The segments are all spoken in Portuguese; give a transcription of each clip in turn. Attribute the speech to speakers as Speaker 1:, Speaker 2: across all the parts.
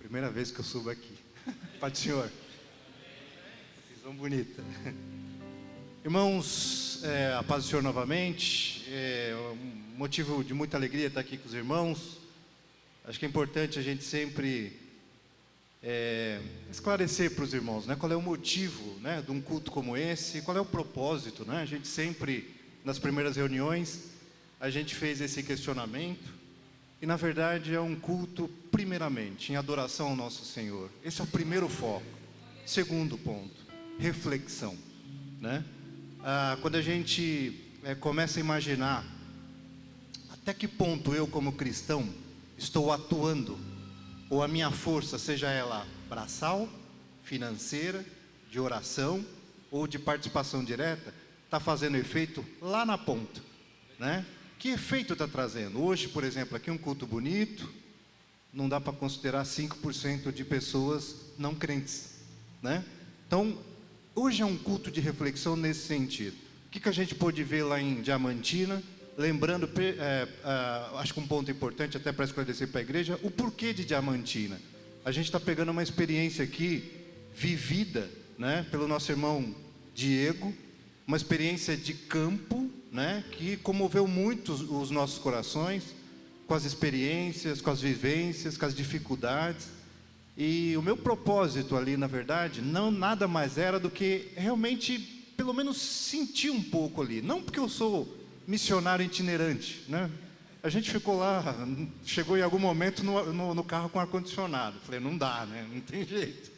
Speaker 1: Primeira vez que eu subo aqui. Paz do Senhor. Visão bonita. Irmãos, a paz do Senhor novamente. É um motivo de muita alegria estar aqui com os irmãos. Acho que é importante a gente sempre esclarecer para os irmãos, né, qual é o motivo, né, de um culto como esse, qual é o propósito, né? A gente sempre, nas primeiras reuniões, a gente fez esse questionamento. E na verdade é um culto primeiramente em adoração ao nosso Senhor. Esse é o primeiro foco. Segundo ponto, reflexão, né? Quando a gente começa a imaginar até que ponto eu como cristão estou atuando, ou a minha força, seja ela braçal, financeira, de oração ou de participação direta, está fazendo efeito lá na ponta, né? Que efeito está trazendo? Hoje, por exemplo, aqui um culto bonito, não dá para considerar 5% de pessoas não crentes, né? Então, hoje é um culto de reflexão nesse sentido. O que a gente pôde ver lá em Diamantina? Lembrando, acho que um ponto importante até para esclarecer para a igreja, o porquê de Diamantina. A gente está pegando uma experiência aqui, vivida, né, pelo nosso irmão Diego, uma experiência de campo, né, que comoveu muito os nossos corações, com as experiências, com as vivências, com as dificuldades. E o meu propósito ali, na verdade, não nada mais era do que realmente, pelo menos, sentir um pouco ali. Não porque eu sou missionário itinerante, né? A gente ficou lá, chegou em algum momento no carro com ar-condicionado. Falei, não dá, né? Não tem jeito.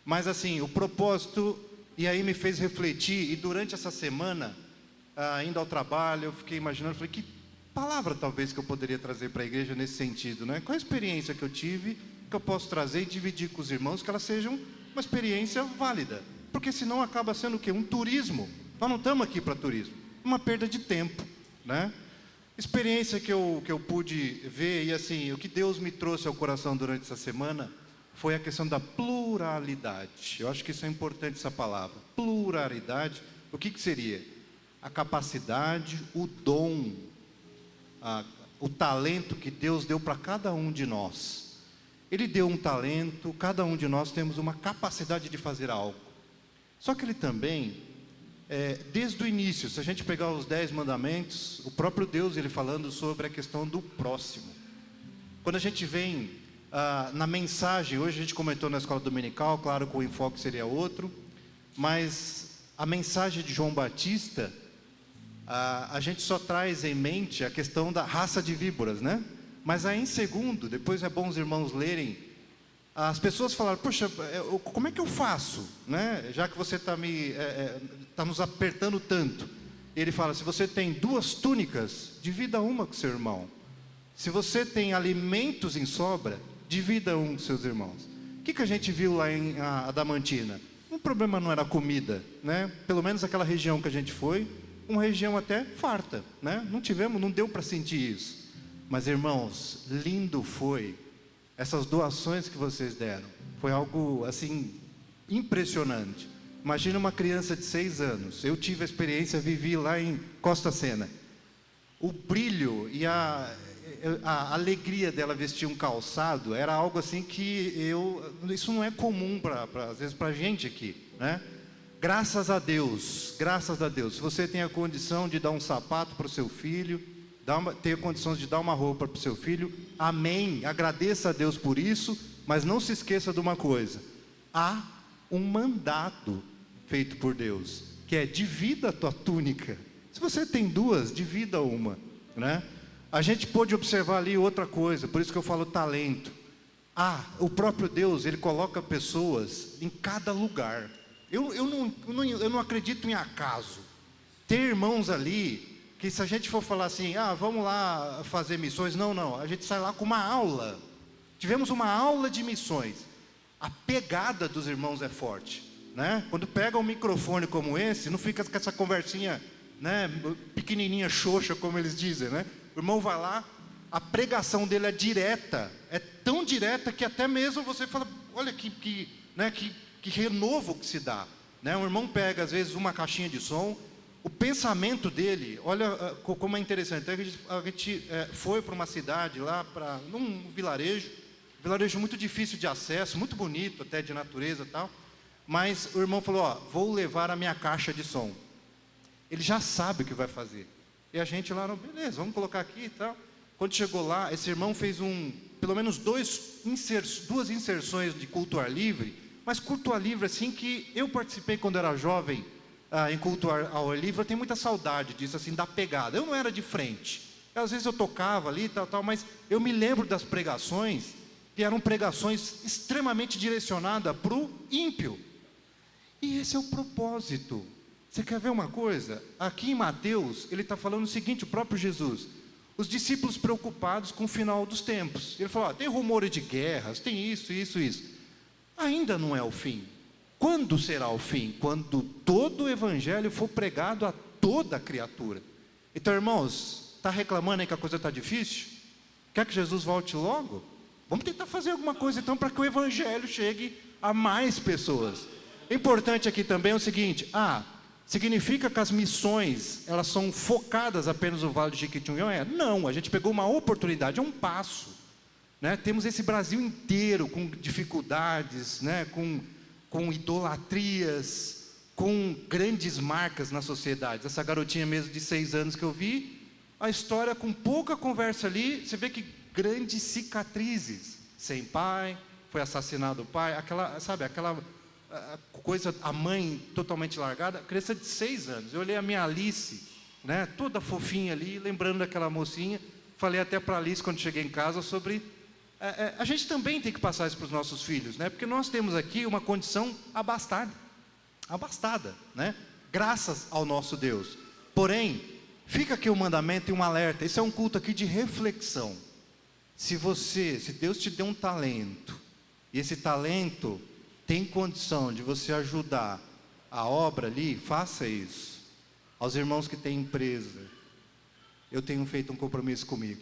Speaker 1: Mas assim, o propósito, e aí me fez refletir, e durante essa semana, indo ao trabalho, eu fiquei imaginando, falei, que palavra talvez que eu poderia trazer para a igreja nesse sentido, né? Qual a experiência que eu tive, que eu posso trazer e dividir com os irmãos, que elas sejam uma experiência válida. Porque senão acaba sendo o quê? Um turismo. Nós não estamos aqui para turismo. Uma perda de tempo, né? Experiência que eu pude ver, e assim, o que Deus me trouxe ao coração durante essa semana, foi a questão da pluralidade. Eu acho que isso é importante, essa palavra. Pluralidade, o que seria? A capacidade, o dom, o talento que Deus deu para cada um de nós. Ele deu um talento, cada um de nós temos uma capacidade de fazer algo. Só que Ele também, desde o início, se a gente pegar os 10 mandamentos, o próprio Deus, Ele falando sobre a questão do próximo. Quando a gente vem na mensagem, hoje a gente comentou na escola dominical, claro que o enfoque seria outro, mas a mensagem de João Batista, a gente só traz em mente a questão da raça de víboras, né? Mas aí em segundo, depois é bom os irmãos lerem, as pessoas falaram, poxa, como é que eu faço, né? Já que você está nos apertando tanto. Ele fala, se você tem 2 túnicas, divida uma com seu irmão. Se você tem alimentos em sobra, divida um com seus irmãos. O que a gente viu lá em Adamantina? O problema não era a comida, né? Pelo menos aquela região que a gente foi, uma região até farta, né? Não deu para sentir isso. Mas irmãos, lindo foi essas doações que vocês deram. Foi algo assim impressionante. Imagina uma criança de 6 anos. Eu tive a experiência, vivi lá em Costa Sena. O brilho e a alegria dela vestir um calçado era algo assim que isso não é comum às vezes para a gente aqui, né? Graças a Deus, se você tem a condição de dar um sapato para o seu filho, ter condições de dar uma roupa para o seu filho, amém, agradeça a Deus por isso, mas não se esqueça de uma coisa, há um mandato feito por Deus, que é divida a tua túnica. Se você tem 2, divida uma, né? A gente pôde observar ali outra coisa, por isso que eu falo talento. O próprio Deus, Ele coloca pessoas em cada lugar. Eu não acredito em acaso. Ter irmãos ali, que se a gente for falar assim, vamos lá fazer missões, não, a gente sai lá com uma aula. Tivemos uma aula de missões. A pegada dos irmãos é forte, né? Quando pega um microfone como esse, não fica com essa conversinha, né, pequenininha, xoxa, como eles dizem, né? O irmão vai lá, a pregação dele é direta, é tão direta que até mesmo você fala, olha que renovo que se dá, né? O irmão pega às vezes uma caixinha de som, o pensamento dele, olha como é interessante. A gente foi para uma cidade lá, num vilarejo, vilarejo muito difícil de acesso, muito bonito até de natureza e tal. Mas o irmão falou, ó, vou levar a minha caixa de som. Ele já sabe o que vai fazer. E a gente lá, beleza, vamos colocar aqui e tal. Quando chegou lá, esse irmão fez pelo menos duas inserções de culto ao ar livre, mas culto ao ar livre assim que eu participei quando era jovem, em culto ao ar livre, eu tenho muita saudade disso, assim, da pegada. Eu não era de frente. Às vezes eu tocava ali e tal, mas eu me lembro das pregações, que eram pregações extremamente direcionadas para o ímpio. E esse é o propósito. Você quer ver uma coisa? Aqui em Mateus, ele está falando o seguinte, o próprio Jesus. Os discípulos preocupados com o final dos tempos. Ele falou, tem rumores de guerras, tem isso. Ainda não é o fim. Quando será o fim? Quando todo o evangelho for pregado a toda a criatura. Então, irmãos, está reclamando aí que a coisa está difícil? Quer que Jesus volte logo? Vamos tentar fazer alguma coisa então para que o evangelho chegue a mais pessoas. Importante aqui também é o seguinte, significa que as missões, elas são focadas apenas no Vale de Jequitinhonha? Não, a gente pegou uma oportunidade, é um passo. Né? Temos esse Brasil inteiro com dificuldades, né? com idolatrias, com grandes marcas na sociedade. Essa garotinha mesmo de 6 anos que eu vi, a história com pouca conversa ali, você vê que grandes cicatrizes. Sem pai, foi assassinado o pai, aquela coisa, a mãe totalmente largada, criança de 6 anos. Eu olhei a minha Alice, né, toda fofinha ali, lembrando daquela mocinha. Falei até para a Alice quando cheguei em casa sobre... a gente também tem que passar isso para os nossos filhos, né, porque nós temos aqui uma condição abastada, né, graças ao nosso Deus. Porém, fica aqui um mandamento e um alerta. Esse é um culto aqui de reflexão. Se Deus te deu um talento, e esse talento tem condição de você ajudar a obra ali, faça isso. Aos irmãos que têm empresa, eu tenho feito um compromisso comigo.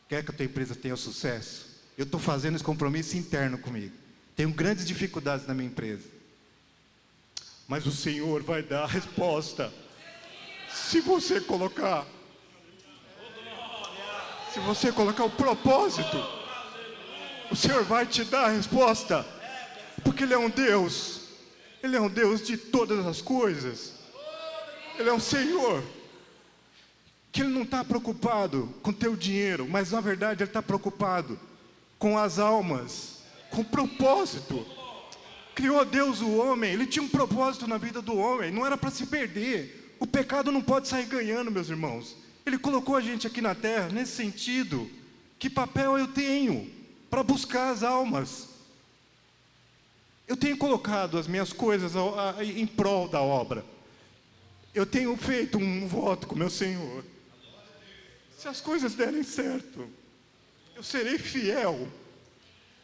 Speaker 1: Quer que a tua empresa tenha sucesso? Eu estou fazendo esse compromisso interno comigo. Tenho grandes dificuldades na minha empresa. Mas o Senhor vai dar a resposta. Se você colocar o propósito, o Senhor vai te dar a resposta. Porque Ele é um Deus de todas as coisas. Ele é um Senhor que Ele não está preocupado com teu dinheiro, mas na verdade Ele está preocupado com as almas, com propósito. Criou Deus o homem, Ele tinha um propósito na vida do homem, não era para se perder. O pecado não pode sair ganhando, meus irmãos. Ele colocou a gente aqui na terra nesse sentido. Que papel eu tenho para buscar as almas? Eu tenho colocado as minhas coisas em prol da obra. Eu tenho feito um voto com o meu Senhor. Se as coisas derem certo, eu serei fiel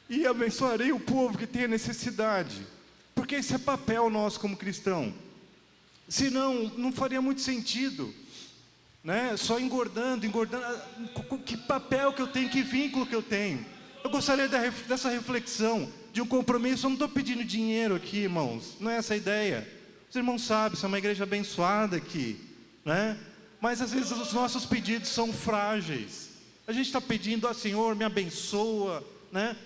Speaker 1: e abençoarei o povo que tem a necessidade. Porque esse é papel nosso como cristão. Senão, não faria muito sentido, né? Só engordando. Que papel que eu tenho, que vínculo que eu tenho. Eu gostaria dessa reflexão, de um compromisso. Eu não estou pedindo dinheiro aqui, irmãos. Não é essa a ideia. Os irmãos sabem, isso é uma igreja abençoada aqui, né? Mas às vezes os nossos pedidos são frágeis. A gente está pedindo, Senhor, me abençoa, né?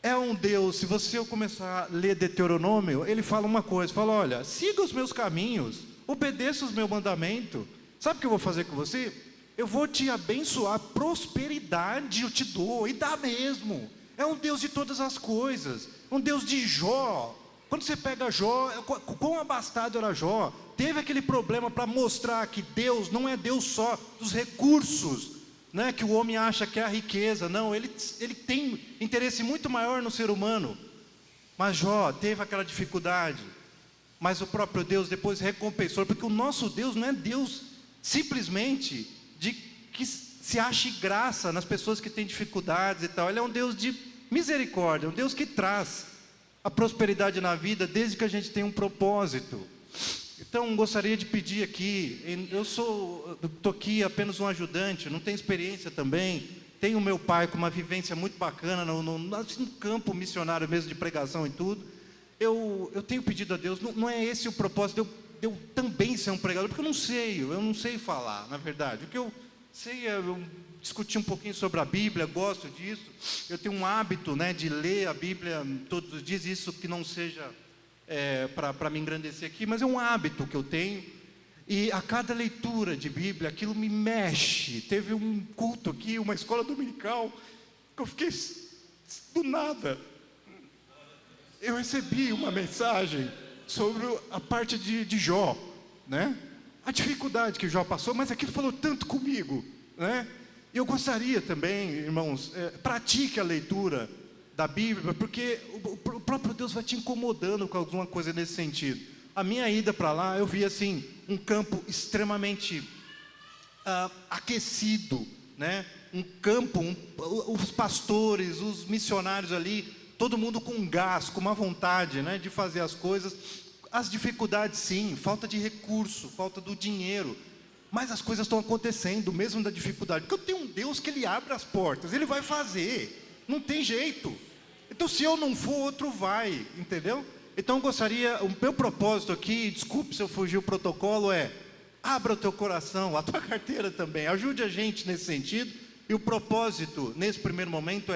Speaker 1: É um Deus, se você começar a ler Deuteronômio, ele fala uma coisa, fala, olha, siga os meus caminhos, obedeça os meus mandamentos. Sabe o que eu vou fazer com você? Eu vou te abençoar, prosperidade eu te dou, e dá mesmo. É um Deus de todas as coisas, um Deus de Jó. Quando você pega Jó, quão abastado era Jó, teve aquele problema para mostrar que Deus não é Deus só dos recursos, né, que o homem acha que é a riqueza. Não, ele tem interesse muito maior no ser humano. Mas Jó teve aquela dificuldade, mas o próprio Deus depois recompensou, porque o nosso Deus não é Deus simplesmente de que se ache graça nas pessoas que têm dificuldades e tal. Ele é um Deus de misericórdia, um Deus que traz a prosperidade na vida desde que a gente tenha um propósito. Então, gostaria de pedir aqui, eu estou aqui apenas um ajudante, não tenho experiência também, tenho meu pai com uma vivência muito bacana no campo missionário mesmo, de pregação e tudo. Eu tenho pedido a Deus, não é esse o propósito de eu também ser um pregador, porque eu não sei falar, na verdade. O que eu sei é discutir um pouquinho sobre a Bíblia, gosto disso. Eu tenho um hábito, né, de ler a Bíblia todos os dias, isso que não seja para me engrandecer aqui, mas é um hábito que eu tenho. E a cada leitura de Bíblia, aquilo me mexe. Teve um culto aqui, uma escola dominical, que eu fiquei do nada. Eu recebi uma mensagem sobre a parte de Jó, né? A dificuldade que Jó passou, mas aquilo falou tanto comigo, né? E eu gostaria também, irmãos, pratique a leitura da Bíblia, porque o próprio Deus vai te incomodando com alguma coisa nesse sentido. A minha ida para lá, eu vi assim, um campo extremamente aquecido, né? Um campo, os pastores, os missionários ali, todo mundo com gás, com uma vontade, né, de fazer as coisas. As dificuldades, sim, falta de recurso, falta do dinheiro, mas as coisas estão acontecendo, mesmo da dificuldade, porque eu tenho um Deus que Ele abre as portas, Ele vai fazer, não tem jeito. Então, se eu não for, outro vai, entendeu? Então, eu gostaria, o meu propósito aqui, desculpe se eu fugir o protocolo, abra o teu coração, a tua carteira também, ajude a gente nesse sentido. E o propósito, nesse primeiro momento,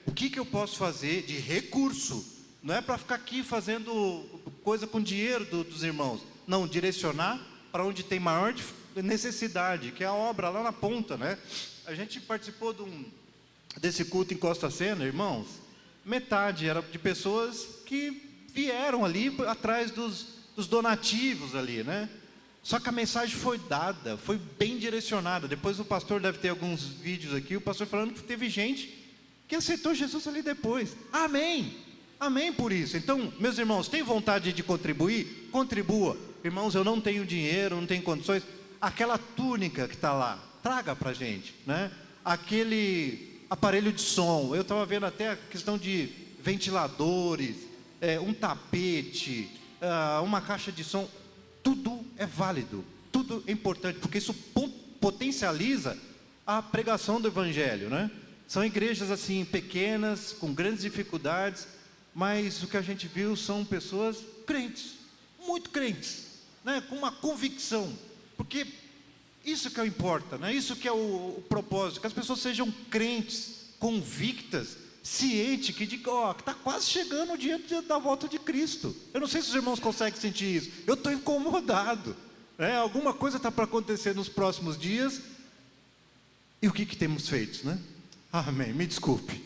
Speaker 1: o que eu posso fazer de recurso? Não é para ficar aqui fazendo coisa com dinheiro dos irmãos. Não, direcionar para onde tem maior necessidade, que é a obra lá na ponta, né? A gente participou desse culto em Costa Sena, irmãos. Metade era de pessoas que vieram ali atrás dos donativos ali, né? Só que a mensagem foi dada, foi bem direcionada. Depois o pastor deve ter alguns vídeos aqui, o pastor falando que teve gente que aceitou Jesus ali depois. Amém! Amém por isso. Então, meus irmãos, tem vontade de contribuir? Contribua. Irmãos, eu não tenho dinheiro, não tenho condições. Aquela túnica que está lá, traga para a gente, né? Aquele aparelho de som. Eu estava vendo até a questão de ventiladores, um tapete, uma caixa de som. Tudo é válido, tudo é importante, porque isso potencializa a pregação do Evangelho, né? São igrejas assim, pequenas, com grandes dificuldades, mas o que a gente viu são pessoas crentes, muito crentes, né? Com uma convicção, porque isso que importa, né? Isso que é o propósito, que as pessoas sejam crentes, convictas, ciente que diga, que está quase chegando o dia da volta de Cristo. Eu não sei se os irmãos conseguem sentir isso. Eu estou incomodado, né? Alguma coisa está para acontecer nos próximos dias. E o que temos feito, né? Amém, me desculpe.